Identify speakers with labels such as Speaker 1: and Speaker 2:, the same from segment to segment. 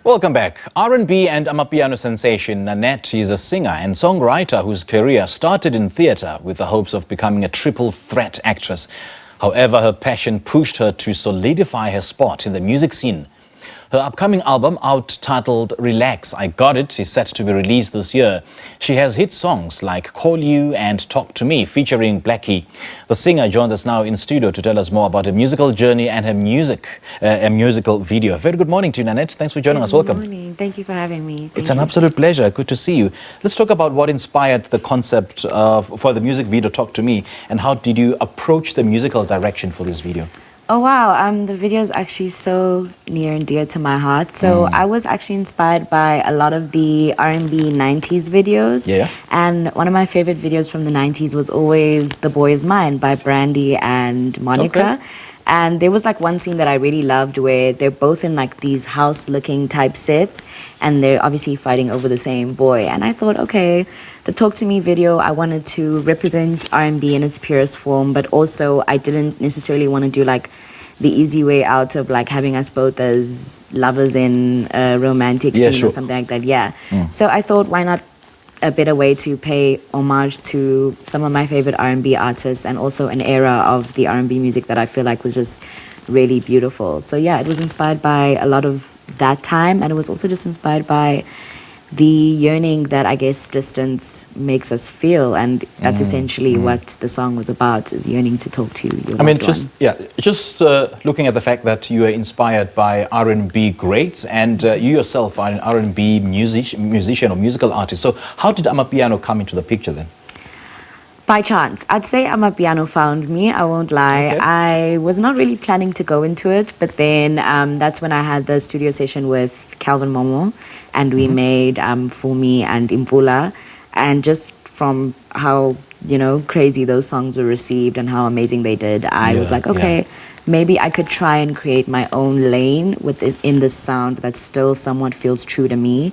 Speaker 1: Welcome back. R&B and Amapiano sensation Nanette is a singer and songwriter whose career started in theatre with the hopes of becoming a triple threat actress. However, her passion pushed her to solidify her spot in the music scene. Her upcoming album, out-titled Relax, I Got It, is set to be released this year. She has hit songs like Call You and Talk to Me, featuring Blxckie. The singer joins us now in studio to tell us more about her musical journey and her musical video. Very good morning to you, Nanette. Thanks for joining us. Welcome.
Speaker 2: Good morning. Thank you for having me.
Speaker 1: It's an absolute pleasure. Good to see you. Let's talk about what inspired the concept for the music video, Talk to Me, and how did you approach the musical direction for this video?
Speaker 2: Oh wow, the video is actually so near and dear to my heart. So I was actually inspired by a lot of the R&B 90s videos.
Speaker 1: Yeah.
Speaker 2: And one of my favorite videos from the 90s was always The Boy Is Mine by Brandy and Monica.
Speaker 1: Okay.
Speaker 2: And there was like one scene that I really loved where they're both in like these house-looking type sets and they're obviously fighting over the same boy. And I thought, okay, the Talk to Me video, I wanted to represent R&B in its purest form, but also I didn't necessarily want to do like the easy way out of like having us both as lovers in a romantic scene or something like that. Yeah. So I thought, why not a better way to pay homage to some of my favorite R&B artists and also an era of the R&B music that I feel like was just really beautiful. So yeah, it was inspired by a lot of that time, and it was also just inspired by the yearning that I guess distance makes us feel, and that's essentially what the song was about, is yearning to talk to your loved one.
Speaker 1: Looking at the fact that you are inspired by R&B greats and you yourself are an R&B musician or musical artist. So how did Amapiano come into the picture then?
Speaker 2: By chance. I'd say Amapiano found me, I won't lie.
Speaker 1: Okay.
Speaker 2: I was not really planning to go into it, but then that's when I had the studio session with Calvin Momo, and we made For Me and Imvula. And just from how, you know, crazy those songs were received and how amazing they did, I was like, okay, maybe I could try and create my own lane in this sound that still somewhat feels true to me,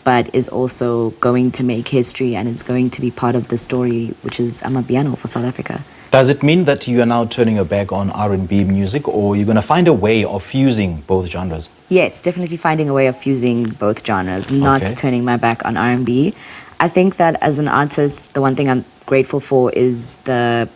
Speaker 2: but is also going to make history and it's going to be part of the story, which is Amapiano for South Africa.
Speaker 1: Does it mean that you are now turning your back on R&B music, or you're going to find a way of fusing both genres?
Speaker 2: Yes, definitely finding a way of fusing both genres, not turning my back on R&B. I think that as an artist, the one thing I'm grateful for is the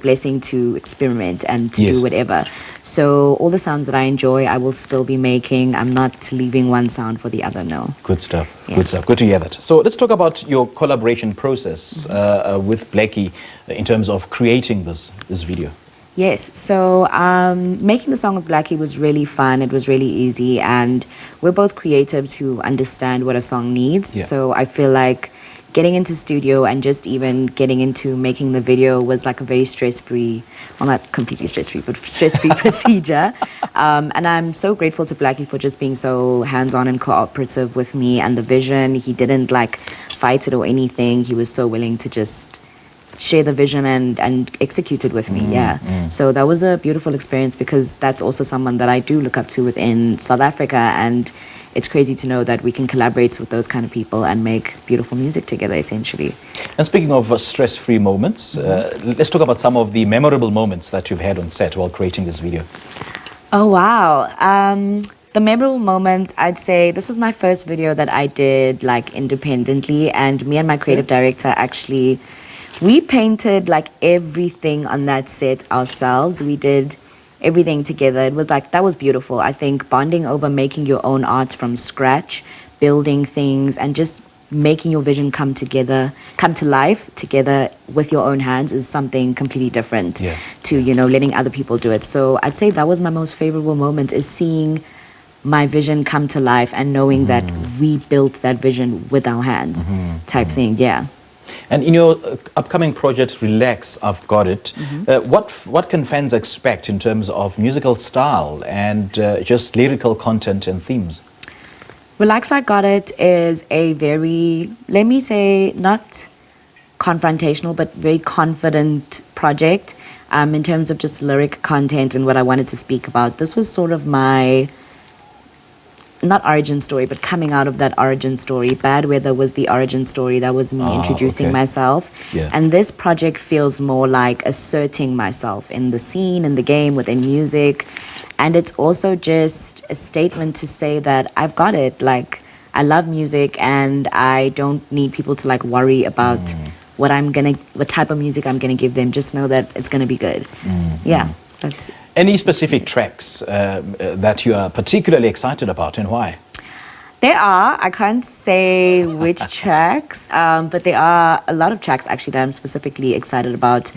Speaker 2: blessing to experiment and to do whatever. So all the sounds that I enjoy, I will still be making. I'm not leaving one sound for the other, no.
Speaker 1: Good stuff. Good stuff. Good to hear that. So let's talk about your collaboration process with Blxckie in terms of creating this video.
Speaker 2: Yes, so making the song with Blxckie was really fun. It was really easy, and we're both creatives who understand what a song needs. So I feel like getting into studio and just even getting into making the video was like a very stress-free, well, not completely stress-free, but stress-free procedure. And I'm so grateful to Blxckie for just being so hands-on and cooperative with me and the vision. He didn't like fight it or anything. He was so willing to just share the vision and execute it with me. So that was a beautiful experience, because that's also someone that I do look up to within South Africa, and it's crazy to know that we can collaborate with those kind of people and make beautiful music together, essentially.
Speaker 1: And speaking of stress-free moments, let's talk about some of the memorable moments that you've had on set while creating this video.
Speaker 2: Oh, wow. The memorable moments, I'd say this was my first video that I did like independently, and me and my creative director actually, we painted like everything on that set ourselves. We did everything together. It was like, that was beautiful. I think bonding over making your own art from scratch, building things, and just making your vision come to life together with your own hands is something completely different to, you know, letting other people do it. So I'd say that was my most favorable moment, is seeing my vision come to life and knowing that we built that vision with our hands type thing.
Speaker 1: And in your upcoming project, Relax, I've Got It, what can fans expect in terms of musical style and just lyrical content and themes?
Speaker 2: Relax, I Got It is a very, let me say, not confrontational, but very confident project in terms of just lyric content and what I wanted to speak about. This was sort of my, not origin story, but coming out of that origin story. Bad Weather was the origin story. That was me introducing myself. And this project feels more like asserting myself in the scene, in the game, within music. And it's also just a statement to say that I've got it. Like, I love music and I don't need people to like worry about what type of music I'm gonna give them. Just know that it's gonna be good. Yeah, that's it.
Speaker 1: Any specific tracks that you are particularly excited about, and why?
Speaker 2: There are. I can't say which tracks, but there are a lot of tracks actually that I'm specifically excited about.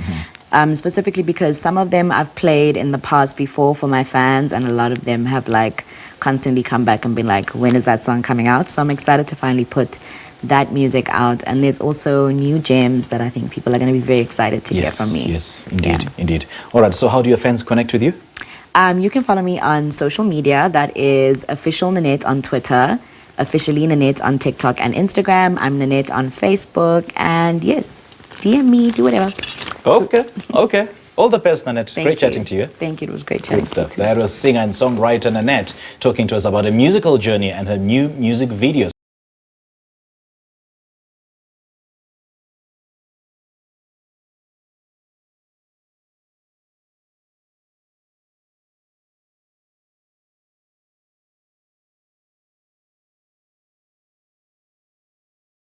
Speaker 2: Specifically because some of them I've played in the past before for my fans, and a lot of them have like constantly come back and been like, when is that song coming out? So I'm excited to finally put that music out. And there's also new gems that I think people are going to be very excited to hear from me.
Speaker 1: Yes, indeed, indeed. All right, so how do your fans connect with you?
Speaker 2: You can follow me on social media. That is official Nanette on Twitter, officially Nanette on TikTok and Instagram. I'm Nanette on Facebook. And yes, DM me, do whatever.
Speaker 1: Okay. All the best, Nanette.
Speaker 2: Thank
Speaker 1: Great
Speaker 2: you.
Speaker 1: chatting to you.
Speaker 2: Thank you. It was great chatting
Speaker 1: Great stuff.
Speaker 2: to you too.
Speaker 1: That was singer and songwriter Nanette talking to us about her musical journey and her new music videos.